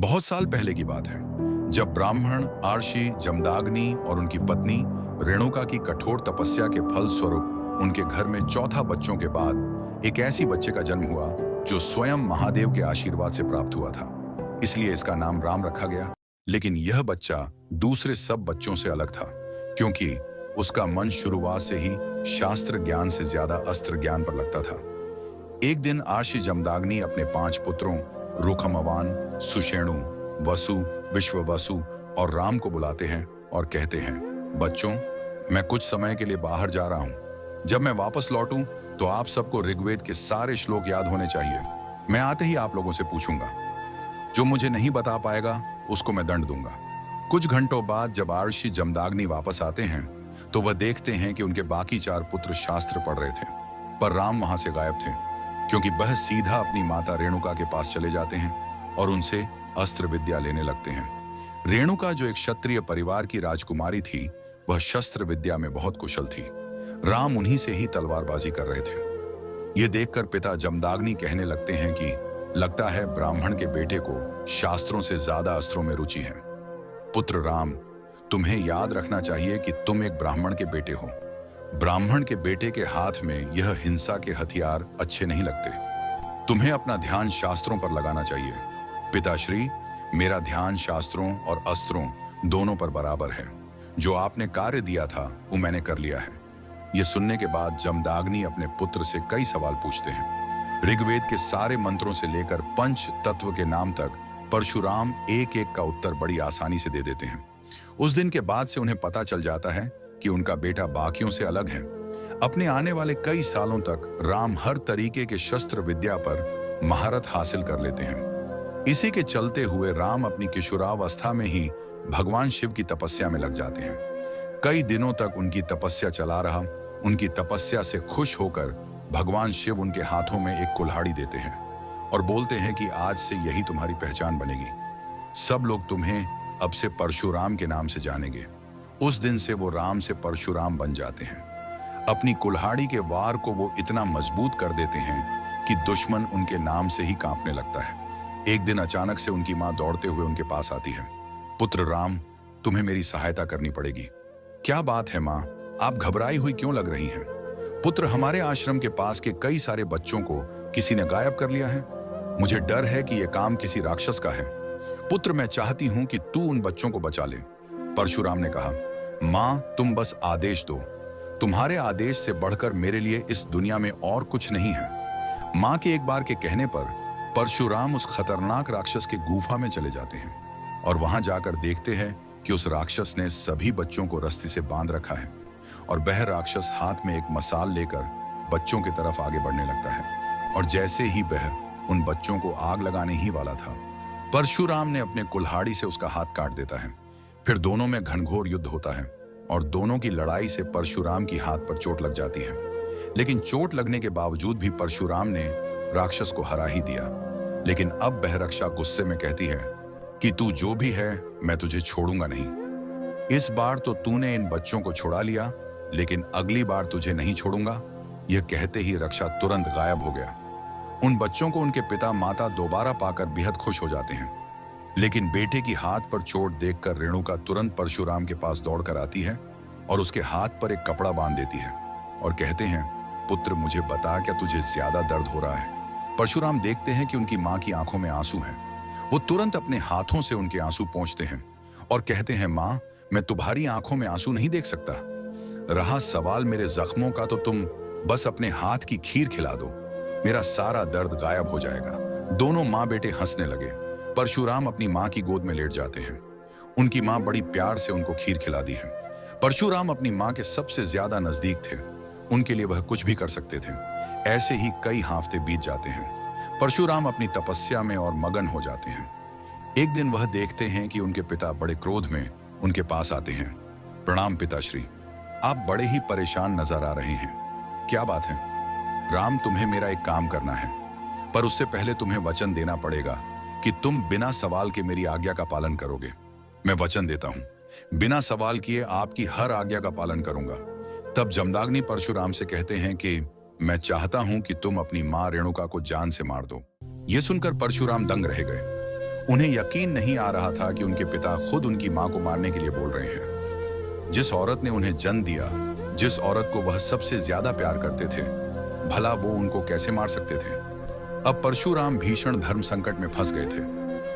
बहुत साल पहले की बात है, जब ब्राह्मण आर्षि जमदाग्नि और उनकी पत्नी रेणुका की कठोर तपस्या के फल स्वरूप उनके घर में चौथा बच्चों के बाद एक ऐसी बच्चे का जन्म हुआ जो स्वयं महादेव के आशीर्वाद से प्राप्त हुआ था। इसलिए इसका नाम राम रखा गया। लेकिन यह बच्चा दूसरे सब बच्चों से अलग था, क्योंकि उसका मन शुरुआत से ही शास्त्र ज्ञान से ज्यादा अस्त्र ज्ञान पर लगता था। एक दिन आर्षि जमदाग्नि अपने 5 पुत्रों रुखमवान, सुषेणु, वसु, विश्ववसु और राम को बुलाते हैं और कहते हैं, बच्चों, मैं कुछ समय के लिए बाहर जा रहा हूं। जब मैं वापस लौटूं तो आप सबको ऋग्वेद के सारे श्लोक याद होने चाहिए। मैं आते ही आप लोगों से पूछूंगा, जो मुझे नहीं बता पाएगा उसको मैं दंड दूंगा। कुछ घंटों बाद जब आर्षि जमदाग्नि वापस आते हैं तो वह देखते हैं कि उनके बाकी 4 पुत्र शास्त्र पढ़ रहे थे, पर राम वहां से गायब थे, क्योंकि वह सीधा अपनी माता रेणुका के पास चले जाते हैं और उनसे अस्त्र विद्या लेने लगते हैं। रेणुका, जो एक क्षत्रिय परिवार की राजकुमारी थी, वह शस्त्र विद्या में बहुत कुशल थी। राम उन्हीं से ही तलवारबाजी कर रहे थे। यह देखकर पिता जमदाग्नि कहने लगते हैं कि लगता है ब्राह्मण के बेटे को शास्त्रों से ज्यादा अस्त्रों में रुचि है। पुत्र राम, तुम्हें याद रखना चाहिए कि तुम एक ब्राह्मण के बेटे हो। ब्राह्मण के बेटे के हाथ में यह हिंसा के हथियार अच्छे नहीं लगते। तुम्हें अपना ध्यान शास्त्रों पर लगाना चाहिए। पिताश्री, मेरा ध्यान शास्त्रों और अस्त्रों दोनों पर बराबर है। जो आपने कार्य दिया था वो मैंने कर लिया है। यह सुनने के बाद जमदाग्नि अपने पुत्र से कई सवाल पूछते हैं। ऋग्वेद के सारे मंत्रों से लेकर पंच तत्व के नाम तक परशुराम एक एक का उत्तर बड़ी आसानी से दे देते हैं। उस दिन के बाद से उन्हें पता चल जाता है कि उनका बेटा बाकियों से अलग है। अपने आने वाले कई सालों तक राम हर तरीके के शस्त्र विद्या पर महारत हासिल कर लेते हैं। इसी के चलते हुए राम अपनी किशोरावस्था में ही भगवान शिव की तपस्या में लग जाते हैं। कई दिनों तक उनकी तपस्या चला रहा। उनकी तपस्या से खुश होकर भगवान शिव उनके हाथों में एक कुल्हाड़ी देते हैं और बोलते हैं कि आज से यही तुम्हारी पहचान बनेगी। सब लोग तुम्हें अब से परशुराम के नाम से जानेंगे। उस दिन से वो राम से परशुराम बन जाते हैं। अपनी कुल्हाड़ी के वार को वो इतना मजबूत कर देते हैं कि दुश्मन उनके नाम से ही कांपने लगता है। एक दिन अचानक से उनकी मां दौड़ते हुए उनके पास आती है। पुत्र राम, तुम्हें मेरी सहायता करनी पड़ेगी। क्या बात है मां, आप घबराई हुई क्यों लग रही हैं? पुत्र, हमारे आश्रम के पास के कई सारे बच्चों को किसी ने गायब कर लिया है। मुझे डर है कि यह काम किसी राक्षस का है। पुत्र, मैं चाहती हूं कि तू उन बच्चों को बचा ले। परशुराम ने कहा, मां, तुम बस आदेश दो। तुम्हारे आदेश से बढ़कर मेरे लिए इस दुनिया में और कुछ नहीं है। मां के एक बार के कहने पर परशुराम उस खतरनाक राक्षस के गुफा में चले जाते हैं और वहां जाकर देखते हैं कि उस राक्षस ने सभी बच्चों को रस्सी से बांध रखा है और वह राक्षस हाथ में एक मसाल लेकर बच्चों की तरफ आगे बढ़ने लगता है। और जैसे ही वह उन बच्चों को आग लगाने ही वाला था, परशुराम ने अपने कुल्हाड़ी से उसका हाथ काट देता है। फिर दोनों में घनघोर युद्ध होता है और दोनों की लड़ाई से परशुराम की हाथ पर चोट लग जाती है। लेकिन चोट लगने के बावजूद भी परशुराम ने राक्षस को हरा ही दिया। लेकिन अब वह रक्षा गुस्से में कहती है कि तू जो भी है, मैं तुझे छोड़ूंगा नहीं। इस बार तो तूने इन बच्चों को छुड़ा लिया, लेकिन अगली बार तुझे नहीं छोड़ूंगा। यह कहते ही रक्षा तुरंत गायब हो गया। उन बच्चों को उनके पिता माता दोबारा पाकर बेहद खुश हो जाते हैं। लेकिन बेटे की हाथ पर चोट देखकर रेणुका तुरंत परशुराम के पास दौड़कर आती है और उसके हाथ पर एक कपड़ा बांध देती है और कहते हैं, पुत्र, मुझे बता, क्या तुझे ज्यादा दर्द हो रहा है? परशुराम देखते हैं कि उनकी मां की आंखों में आंसू हैं। वो तुरंत अपने हाथों से उनके आंसू पोंछते हैं और कहते हैं, मां, मैं तुम्हारी आंखों में आंसू नहीं देख सकता। रहा सवाल मेरे जख्मों का, तो तुम बस अपने हाथ की खीर खिला दो, मेरा सारा दर्द गायब हो जाएगा। दोनों माँ बेटे हंसने लगे। परशुराम अपनी माँ की गोद में लेट जाते हैं। उनकी माँ बड़ी प्यार से उनको खीर खिलाती है। परशुराम अपनी माँ के सबसे ज्यादा नजदीक थे। उनके लिए वह कुछ भी कर सकते थे। ऐसे ही कई हफ्ते बीत जाते हैं। परशुराम अपनी तपस्या में और मगन हो जाते हैं। एक दिन वह देखते हैं कि उनके पिता बड़े क्रोध में उनके पास आते हैं। प्रणाम पिताश्री, आप बड़े ही परेशान नजर आ रहे हैं। क्या बात है? राम, तुम्हें मेरा एक काम करना है, पर उससे पहले तुम्हें वचन देना पड़ेगा कि तुम बिना सवाल के मेरी आज्ञा का पालन करोगे। मैं वचन देता हूं, बिना सवाल किए आपकी हर आज्ञा का पालन करूंगा। तब जमदाग्नि परशुराम से कहते हैं कि मैं चाहता हूं कि तुम अपनी मां रेणुका को जान से मार दो। यह सुनकर परशुराम दंग रह गए। उन्हें यकीन नहीं आ रहा था कि उनके पिता खुद उनकी मां को मारने के लिए बोल रहे हैं। जिस औरत ने उन्हें जन्म दिया, जिस औरत को वह सबसे ज्यादा प्यार करते थे, भला वो उनको कैसे मार सकते थे? अब परशुराम भीषण धर्म संकट में फंस गए थे।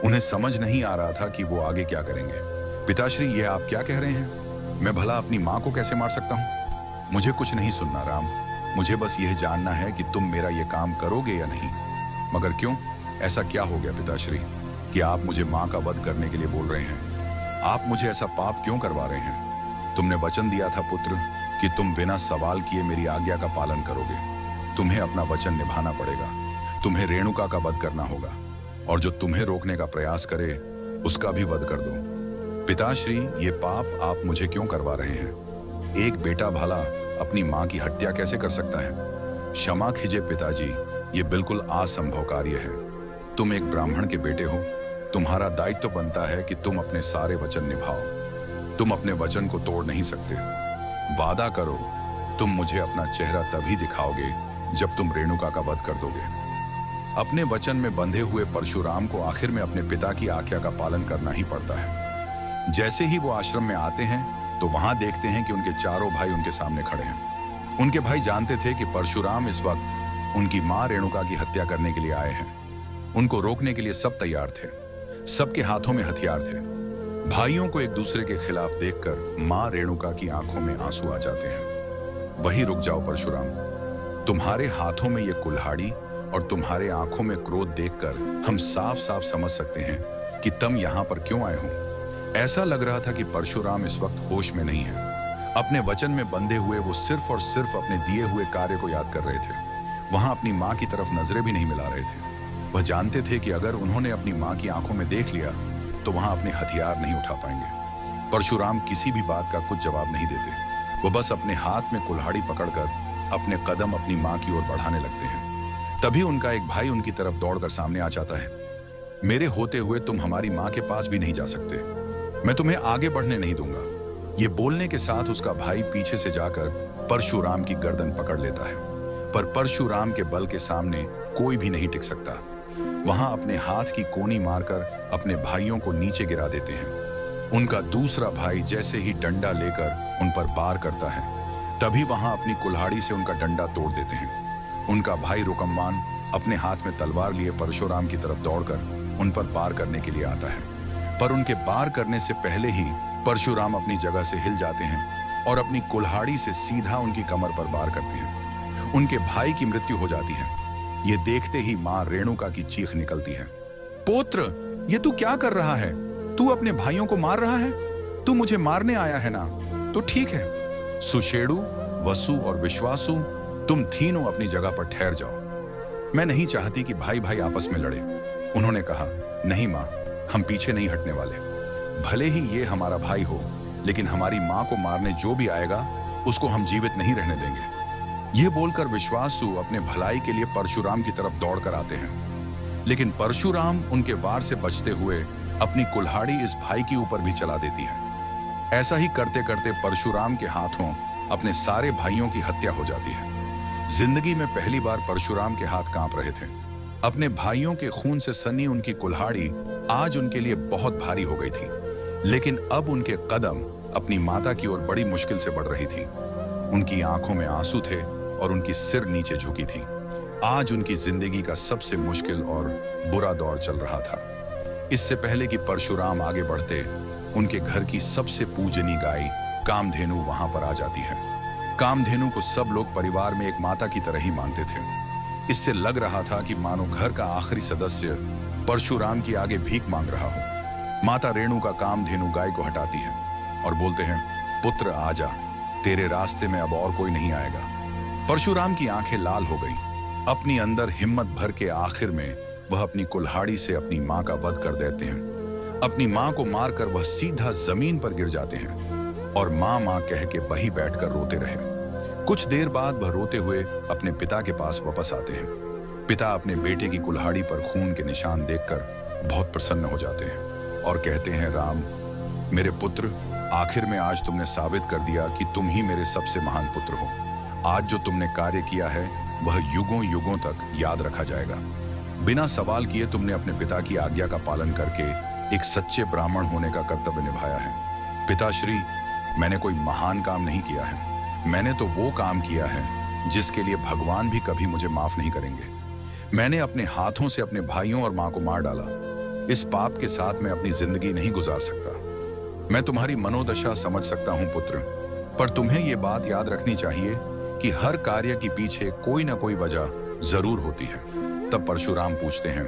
उन्हें समझ नहीं आ रहा था कि वो आगे क्या करेंगे। पिताश्री, ये आप क्या कह रहे हैं? मैं भला अपनी मां को कैसे मार सकता हूं? मुझे कुछ नहीं सुनना राम, मुझे बस यह जानना है कि तुम मेरा ये काम करोगे या नहीं। मगर क्यों? ऐसा क्या हो गया पिताश्री कि आप मुझे मां का वध करने के लिए बोल रहे हैं? आप मुझे ऐसा पाप क्यों करवा रहे हैं? तुमने वचन दिया था पुत्र कि तुम बिना सवाल किए मेरी आज्ञा का पालन करोगे। तुम्हें अपना वचन निभाना पड़ेगा। तुम्हें रेणुका का वध करना होगा, और जो तुम्हें रोकने का प्रयास करे उसका भी वध कर दो। पिताश्री, ये पाप आप मुझे क्यों करवा रहे हैं? एक बेटा भला अपनी मां की हत्या कैसे कर सकता है? क्षमा कीजिए पिताजी, ये बिल्कुल असंभव कार्य है। तुम एक ब्राह्मण के बेटे हो, तुम्हारा दायित्व बनता है कि तुम अपने सारे वचन निभाओ। तुम अपने वचन को तोड़ नहीं सकते। वादा करो, तुम मुझे अपना चेहरा तभी दिखाओगे जब तुम रेणुका का वध कर दोगे। अपने वचन में बंधे हुए परशुराम को आखिर में अपने पिता की आज्ञा का पालन करना ही पड़ता है। जैसे ही वो आश्रम में आते हैं तो वहां देखते हैं कि उनके चारों भाई उनके सामने खड़े हैं। उनके भाई जानते थे कि परशुराम इस वक्त उनकी मां रेणुका की हत्या करने के लिए आए हैं। उनको रोकने के लिए सब तैयार थे। सबके हाथों में हथियार थे। भाइयों को एक दूसरे के खिलाफ देखकर मां रेणुका की आंखों में आंसू आ जाते हैं। वही रुक जाओ परशुराम, तुम्हारे हाथों में ये कुल्हाड़ी और तुम्हारे आंखों में क्रोध देखकर हम साफ साफ समझ सकते हैं कि तुम यहां पर क्यों आए हो। ऐसा लग रहा था कि परशुराम इस वक्त होश में नहीं है। अपने वचन में बंधे हुए वो सिर्फ और सिर्फ अपने दिए हुए कार्य को याद कर रहे थे। वहां अपनी मां की तरफ नजरें भी नहीं मिला रहे थे। वह जानते थे कि अगर उन्होंने अपनी मां की आंखों में देख लिया तो वहां अपने हथियार नहीं उठा पाएंगे। परशुराम किसी भी बात का कुछ जवाब नहीं देते। वो बस अपने हाथ में कुल्हाड़ी पकड़कर अपने कदम अपनी मां की ओर बढ़ाने लगते हैं। तभी उनका एक भाई उनकी तरफ दौड़कर सामने आ जाता है। मेरे होते हुए तुम हमारी मां के पास भी नहीं जा सकते। मैं तुम्हें आगे बढ़ने नहीं दूंगा। ये बोलने के साथ उसका भाई पीछे से जाकर परशुराम की गर्दन पकड़ लेता है। पर परशुराम के बल के सामने कोई भी नहीं टिक सकता। वहां अपने हाथ की कोनी मारकर अपने भाइयों को नीचे गिरा देते हैं। उनका दूसरा भाई जैसे ही डंडा लेकर उन पर वार करता है, तभी वहां अपनी कुल्हाड़ी से उनका डंडा तोड़ देते हैं। उनका भाई रुकम्मान अपने हाथ में तलवार लिए परशुराम की तरफ दौड़कर उन पर वार करने के लिए आता है। पर उनके वार करने से पहले ही परशुराम अपनी जगह से हिल जाते हैं और अपनी कुल्हाड़ी से सीधा उनकी कमर पर वार करते हैं। उनके भाई की मृत्यु हो जाती है। ये देखते ही मां रेणुका की चीख निकलती है। पुत्र, ये तू क्या कर रहा है? तू अपने भाइयों को मार रहा है? तू मुझे मारने आया है ना? तो ठीक है। सुषेणु, वसु और विश्वासु, तुम तीनों अपनी जगह पर ठहर जाओ। मैं नहीं चाहती कि भाई भाई आपस में लड़े। उन्होंने कहा, नहीं मां, हम पीछे नहीं हटने वाले। भले ही ये हमारा भाई हो, लेकिन हमारी मां को मारने जो भी आएगा उसको हम जीवित नहीं रहने देंगे। यह बोलकर विश्वासु अपने भलाई के लिए परशुराम की तरफ दौड़कर आते हैं। लेकिन परशुराम उनके वार से बचते हुए अपनी कुल्हाड़ी इस भाई के ऊपर भी चला देती है। ऐसा ही करते करते परशुराम के हाथों अपने सारे भाइयों की हत्या हो जाती है। जिंदगी में पहली बार परशुराम के हाथ कांप रहे थे। अपने भाइयों के खून से सनी उनकी कुल्हाड़ी आज उनके लिए बहुत भारी हो गई थी। लेकिन अब उनके कदम अपनी माता की ओर बड़ी मुश्किल से बढ़ रही थी। उनकी आंखों में आंसू थे और उनकी सिर नीचे झुकी थी। आज उनकी जिंदगी का सबसे मुश्किल और बुरा दौर चल रहा था। इससे पहले कि परशुराम आगे बढ़ते, उनके घर की सबसे पूजनीय गाय कामधेनु वहां पर आ जाती है। कामधेनु को सब लोग परिवार में एक माता की तरह ही मानते थे। इससे लग रहा था कि मानो घर का आखिरी सदस्य परशुराम की आगे भीख मांग रहा हो। माता रेणुका कामधेनु गाय को हटाती है और बोलते हैं, पुत्र आजा, तेरे रास्ते में अब और कोई नहीं आएगा। परशुराम की आंखें लाल हो गईं। अपनी अंदर हिम्मत भर के आखिर में वह अपनी कुल्हाड़ी से अपनी मां का वध कर देते हैं। अपनी मां को मारकर वह सीधा जमीन पर गिर जाते हैं और मां मां कह के वहीं बैठकर रोते रहे। कुछ देर बाद वह रोते हुए अपने पिता के पास वापस आते हैं। पिता अपने बेटे की कुल्हाड़ी पर खून के निशान देखकर बहुत प्रसन्न हो जाते हैं और कहते हैं, राम मेरे पुत्र, आखिर में आज तुमने साबित कर दिया कि तुम ही मेरे सबसे महान पुत्र हो। आज जो तुमने कार्य किया है वह युगों युगों तक याद रखा जाएगा। बिना सवाल किए तुमने अपने पिता की आज्ञा का पालन करके एक सच्चे ब्राह्मण होने का कर्तव्य निभाया है। पिताश्री, मैंने कोई महान काम नहीं किया है। मैंने तो वो काम किया है जिसके लिए भगवान भी कभी मुझे माफ नहीं करेंगे। मैंने अपने हाथों से अपने भाइयों और मां को मार डाला। इस पाप के साथ मैं अपनी जिंदगी नहीं गुजार सकता। मैं तुम्हारी मनोदशा समझ सकता हूं पुत्र, पर तुम्हें यह बात याद रखनी चाहिए कि हर कार्य के पीछे कोई ना कोई वजह जरूर होती है। तब परशुराम पूछते हैं,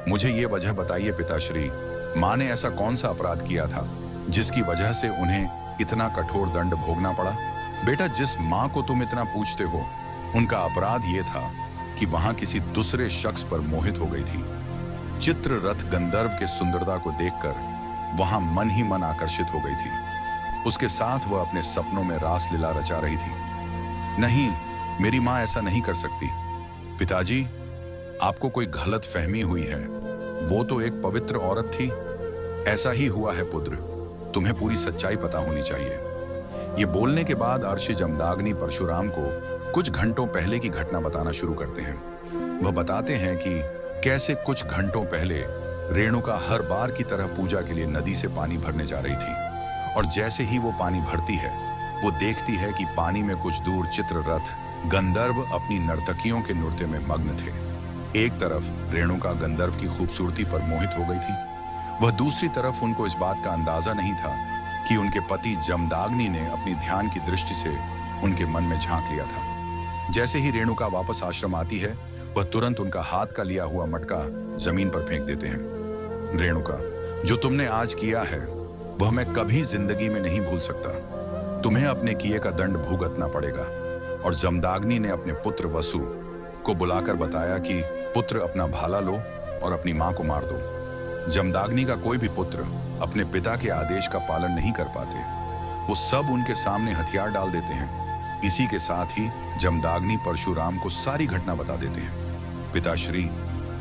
मुझे ये वजह बताइए पिताश्री, मां ने ऐसा कौन सा अपराध किया था जिसकी वजह से उन्हें इतना कठोर दंड भोगना पड़ा? बेटा, जिस मां को तुम इतना पूछते हो, उनका अपराध यह था कि वहां किसी दूसरे शख्स पर मोहित हो गई थी। चित्ररथ गंधर्व के सुंदरता को देखकर वहां मन ही मन आकर्षित हो गई थी। उसके साथ वह अपने सपनों में रासलीला रचा रही थी। नहीं, मेरी मां ऐसा नहीं कर सकती। पिताजी, आपको कोई गलत फहमी हुई है। वो तो एक पवित्र औरत थी। ऐसा ही हुआ है पुत्र, तुम्हें पूरी सच्चाई पता होनी चाहिए। ये बोलने के बाद अर्षि जमदाग्नि परशुराम को कुछ घंटों पहले की घटना बताना शुरू करते हैं। वह बताते हैं कि कैसे कुछ घंटों पहले रेणुका हर बार की तरह पूजा के लिए नदी से पानी भरने जा रही थी, और जैसे ही वो पानी भरती है, वो देखती है कि पानी में कुछ दूर चित्ररथ गंधर्व अपनी नर्तकियों के नृत्य में मग्न थे। एक तरफ रेणुका गंधर्व की खूबसूरती पर मोहित हो गई थी, वह दूसरी तरफ उनको इस बात का अंदाजा नहीं था कि उनके पति जमदाग्नि ने अपनी ध्यान की दृष्टि से उनके मन में झांक लिया था। जैसे ही रेणुका वापस आश्रम आती है, वह तुरंत उनका हाथ का लिया हुआ मटका जमीन पर फेंक देते हैं। रेणुका, जो तुमने आज किया है वह मैं कभी जिंदगी में नहीं भूल सकता। तुम्हें अपने किए का दंड भुगतना पड़ेगा। और जमदाग्नि ने अपने पुत्र वसु को बुलाकर बताया कि पुत्र, अपना भाला लो और अपनी मां को मार दो। जमदाग्नि का कोई भी पुत्र अपने पिता के आदेश का पालन नहीं कर पाते। वो सब उनके सामने हथियार डाल देते हैं। इसी के साथ ही जमदाग्नि परशुराम को सारी घटना बता देते हैं। पिताश्री,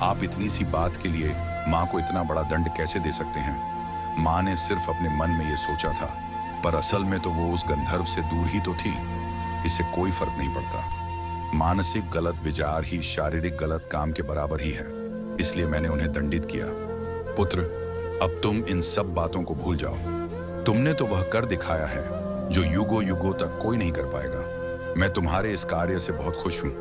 आप इतनी सी बात के लिए मां को इतना बड़ा दंड कैसे दे सकते हैं? मां ने सिर्फ अपने मन में यह सोचा था, पर असल में तो वो उस गंधर्व से दूर ही तो थी। इससे कोई फर्क नहीं पड़ता। मानसिक गलत विचार ही शारीरिक गलत काम के बराबर ही है। इसलिए मैंने उन्हें दंडित किया। पुत्र, अब तुम इन सब बातों को भूल जाओ। तुमने तो वह कर दिखाया है जो युगों युगों तक कोई नहीं कर पाएगा। मैं तुम्हारे इस कार्य से बहुत खुश हूं।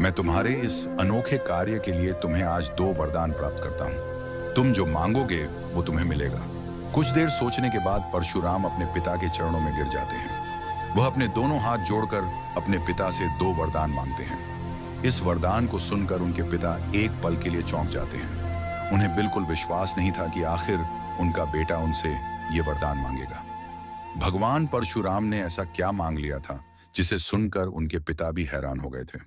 मैं तुम्हारे इस अनोखे कार्य के लिए तुम्हें आज 2 वरदान प्राप्त करता हूं। तुम जो मांगोगे वो तुम्हें मिलेगा। कुछ देर सोचने के बाद परशुराम अपने पिता के चरणों में गिर जाते हैं। वह अपने दोनों हाथ जोड़कर अपने पिता से 2 वरदान मांगते हैं। इस वरदान को सुनकर उनके पिता एक पल के लिए चौंक जाते हैं। उन्हें बिल्कुल विश्वास नहीं था कि आखिर उनका बेटा उनसे ये वरदान मांगेगा। भगवान परशुराम ने ऐसा क्या मांग लिया था जिसे सुनकर उनके पिता भी हैरान हो गए थे।